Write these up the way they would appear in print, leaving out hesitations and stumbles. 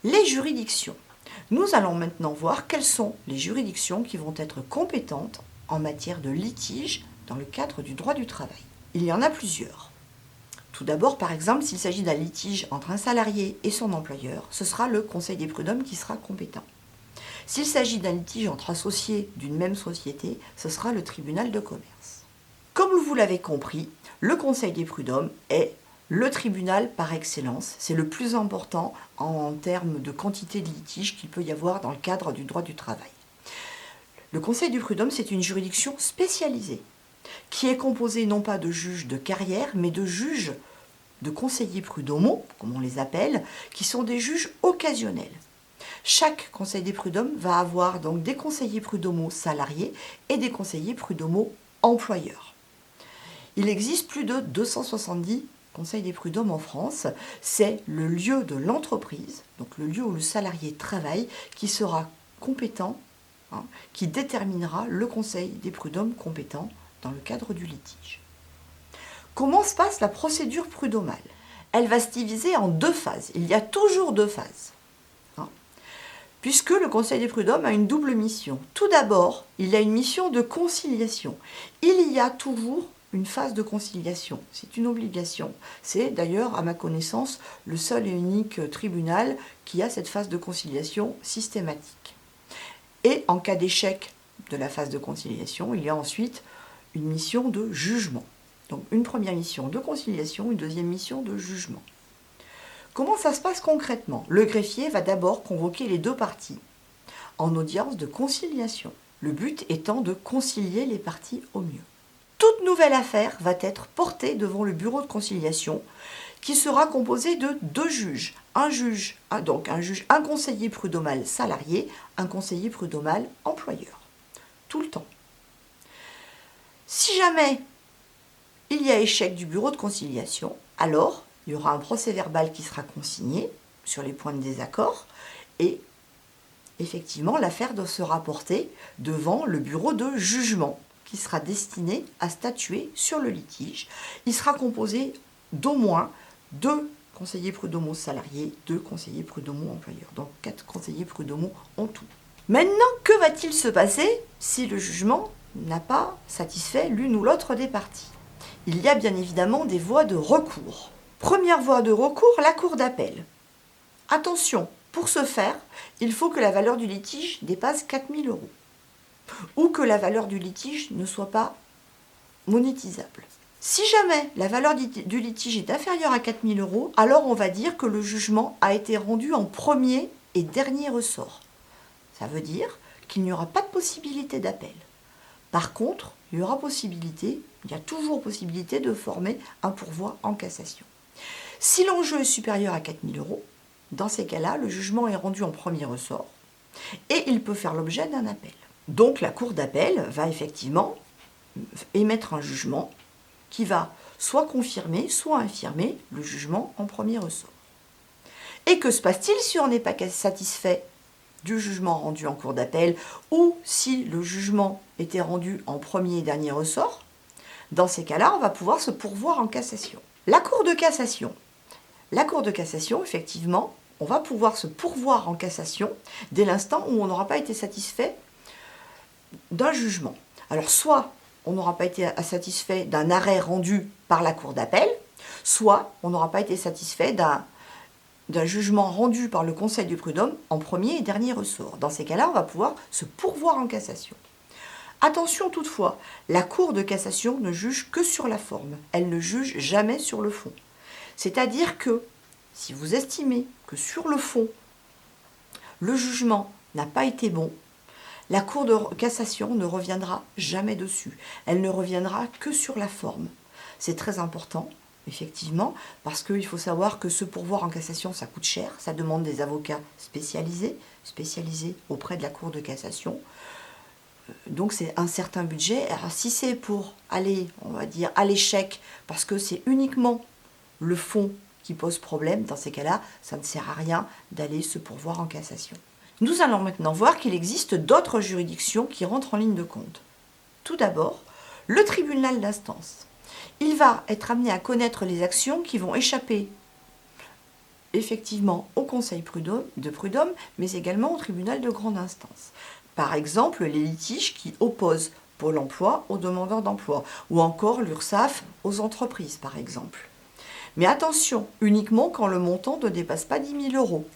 Les juridictions. Nous allons maintenant voir quelles sont les juridictions qui vont être compétentes en matière de litige dans le cadre du droit du travail. Il y en a plusieurs. Tout d'abord, par exemple, s'il s'agit d'un litige entre un salarié et son employeur, ce sera le Conseil des prud'hommes qui sera compétent. S'il s'agit d'un litige entre associés d'une même société, ce sera le tribunal de commerce. Comme vous l'avez compris, le Conseil des prud'hommes est le tribunal par excellence. C'est le plus important en termes de quantité de litiges qu'il peut y avoir dans le cadre du droit du travail. Le Conseil du prud'homme, c'est une juridiction spécialisée qui est composée non pas de juges de carrière, mais de juges de conseillers prud'homaux, comme on les appelle, qui sont des juges occasionnels. Chaque conseil des prud'hommes va avoir donc des conseillers prud'homaux salariés et des conseillers prud'homaux employeurs. Il existe plus de 270 conseils des prud'hommes en France. C'est le lieu de l'entreprise, donc le lieu où le salarié travaille, qui sera compétent, qui déterminera le conseil des prud'hommes compétent dans le cadre du litige. Comment se passe la procédure prud'homale? Elle va se diviser en deux phases. Il y a toujours deux phases. Puisque le Conseil des prud'hommes a une double mission. Tout d'abord, il a une mission de conciliation. Il y a toujours une phase de conciliation. C'est une obligation. C'est d'ailleurs, à ma connaissance, le seul et unique tribunal qui a cette phase de conciliation systématique. Et en cas d'échec de la phase de conciliation, il y a ensuite une mission de jugement. Donc une première mission de conciliation, une deuxième mission de jugement. Comment ça se passe concrètement? Le greffier va d'abord convoquer les deux parties en audience de conciliation, le but étant de concilier les parties au mieux. Toute nouvelle affaire va être portée devant le bureau de conciliation qui sera composé de deux juges. Un conseiller prud'homal salarié, un conseiller prud'homal employeur. Tout le temps. Si jamais il y a échec du bureau de conciliation, alors il y aura un procès-verbal qui sera consigné sur les points de désaccord et effectivement l'affaire doit se rapporter devant le bureau de jugement qui sera destiné à statuer sur le litige. Il sera composé d'au moins 2 conseillers prud'homaux salariés, 2 conseillers prud'homaux employeurs, donc 4 conseillers prud'homaux en tout. Maintenant, que va-t-il se passer si le jugement n'a pas satisfait l'une ou l'autre des parties? Il y a bien évidemment des voies de recours. Première voie de recours, la cour d'appel. Attention, pour ce faire, il faut que la valeur du litige dépasse 4 000 € ou que la valeur du litige ne soit pas monétisable. Si jamais la valeur du litige est inférieure à 4 000 €, alors on va dire que le jugement a été rendu en premier et dernier ressort. Ça veut dire qu'il n'y aura pas de possibilité d'appel. Par contre, il y a toujours possibilité de former un pourvoi en cassation. Si l'enjeu est supérieur à 4 000 €, dans ces cas-là, le jugement est rendu en premier ressort et il peut faire l'objet d'un appel. Donc la cour d'appel va effectivement émettre un jugement qui va soit confirmer, soit infirmer le jugement en premier ressort. Et que se passe-t-il si on n'est pas satisfait du jugement rendu en cour d'appel ou si le jugement était rendu en premier et dernier ressort? Dans ces cas-là, on va pouvoir se pourvoir en cassation. La Cour de cassation, effectivement, on va pouvoir se pourvoir en cassation dès l'instant où on n'aura pas été satisfait d'un jugement. Alors, soit on n'aura pas été satisfait d'un arrêt rendu par la Cour d'appel, soit on n'aura pas été satisfait d'un jugement rendu par le Conseil du prud'homme en premier et dernier ressort. Dans ces cas-là, on va pouvoir se pourvoir en cassation. Attention toutefois, la Cour de cassation ne juge que sur la forme, elle ne juge jamais sur le fond. C'est-à-dire que si vous estimez que sur le fond, le jugement n'a pas été bon, la Cour de cassation ne reviendra jamais dessus. Elle ne reviendra que sur la forme. C'est très important, effectivement, parce qu'il faut savoir que se pourvoir en cassation, ça coûte cher, ça demande des avocats spécialisés auprès de la Cour de cassation. Donc c'est un certain budget. Alors si c'est pour aller, on va dire, à l'échec, parce que c'est uniquement le fond qui pose problème, dans ces cas-là, ça ne sert à rien d'aller se pourvoir en cassation. Nous allons maintenant voir qu'il existe d'autres juridictions qui rentrent en ligne de compte. Tout d'abord, le tribunal d'instance. Il va être amené à connaître les actions qui vont échapper effectivement au conseil de prud'homme, mais également au tribunal de grande instance. Par exemple, les litiges qui opposent Pôle emploi aux demandeurs d'emploi, ou encore l'URSSAF aux entreprises, par exemple. Mais attention, uniquement quand le montant ne dépasse pas 10 000 euros.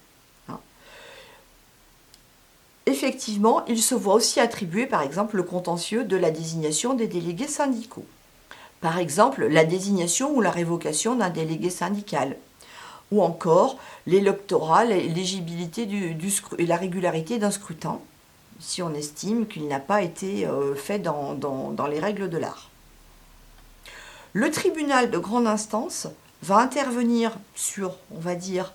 Effectivement, il se voit aussi attribuer, par exemple, le contentieux de la désignation des délégués syndicaux. Par exemple, la désignation ou la révocation d'un délégué syndical. Ou encore l'électorat, l'éligibilité et la régularité d'un scrutin, si on estime qu'il n'a pas été fait dans les règles de l'art. Le tribunal de grande instance va intervenir sur, on va dire,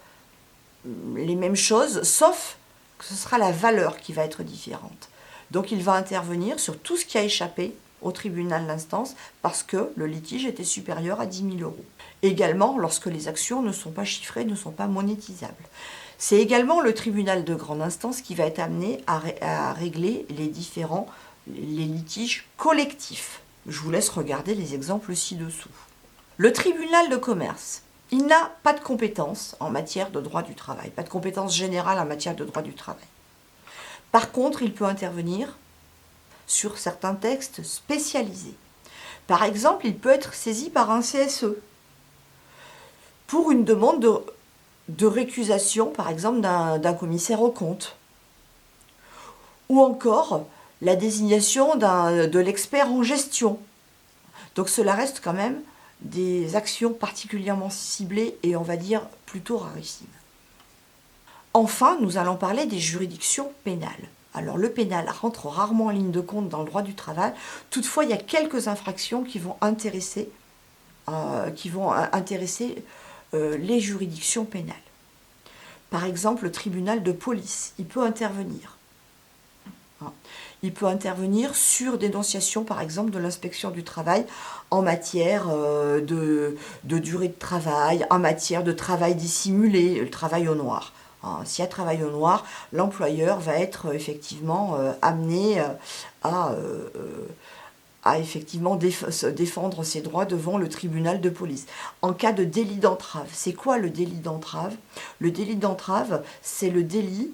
les mêmes choses, sauf que ce sera la valeur qui va être différente. Donc il va intervenir sur tout ce qui a échappé au tribunal d'instance parce que le litige était supérieur à 10 000 euros. Également lorsque les actions ne sont pas chiffrées, ne sont pas monétisables. C'est également le tribunal de grande instance qui va être amené à régler les litiges collectifs. Je vous laisse regarder les exemples ci-dessous. Le tribunal de commerce, il n'a pas de compétences en matière de droit du travail, pas de compétences générales en matière de droit du travail. Par contre, il peut intervenir sur certains textes spécialisés. Par exemple, il peut être saisi par un CSE pour une demande de récusation, par exemple, d'un commissaire aux comptes. Ou encore la désignation de l'expert en gestion. Donc cela reste quand même des actions particulièrement ciblées et on va dire plutôt rarissimes. Enfin, nous allons parler des juridictions pénales. Alors le pénal rentre rarement en ligne de compte dans le droit du travail, toutefois il y a quelques infractions qui vont intéresser les juridictions pénales. Par exemple, le tribunal de police, il peut intervenir. Il peut intervenir sur dénonciation, par exemple, de l'inspection du travail en matière de durée de travail, en matière de travail dissimulé, le travail au noir. S'il y a travail au noir, l'employeur va être effectivement amené à effectivement défendre ses droits devant le tribunal de police. En cas de délit d'entrave, c'est quoi le délit d'entrave? Le délit d'entrave, c'est le délit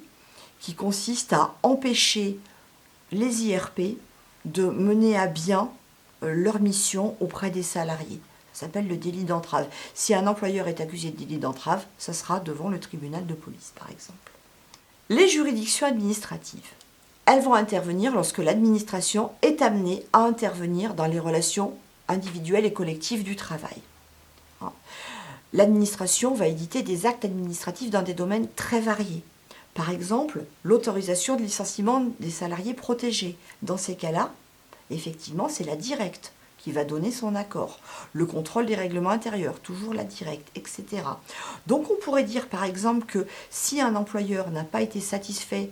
qui consiste à empêcher les IRP de mener à bien leur mission auprès des salariés. Ça s'appelle le délit d'entrave. Si un employeur est accusé de délit d'entrave, ça sera devant le tribunal de police, par exemple. Les juridictions administratives, elles vont intervenir lorsque l'administration est amenée à intervenir dans les relations individuelles et collectives du travail. L'administration va éditer des actes administratifs dans des domaines très variés. Par exemple, l'autorisation de licenciement des salariés protégés. Dans ces cas-là, effectivement, c'est la directe qui va donner son accord. Le contrôle des règlements intérieurs, toujours la directe, etc. Donc on pourrait dire par exemple que si un employeur n'a pas été satisfait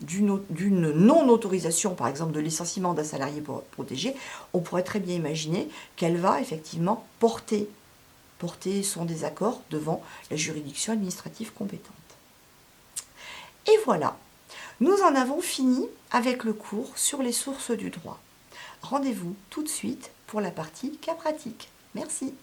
d'une non-autorisation, par exemple de licenciement d'un salarié protégé, on pourrait très bien imaginer qu'elle va effectivement porter son désaccord devant la juridiction administrative compétente. Et voilà, nous en avons fini avec le cours sur les sources du droit. Rendez-vous tout de suite pour la partie cas pratique. Merci.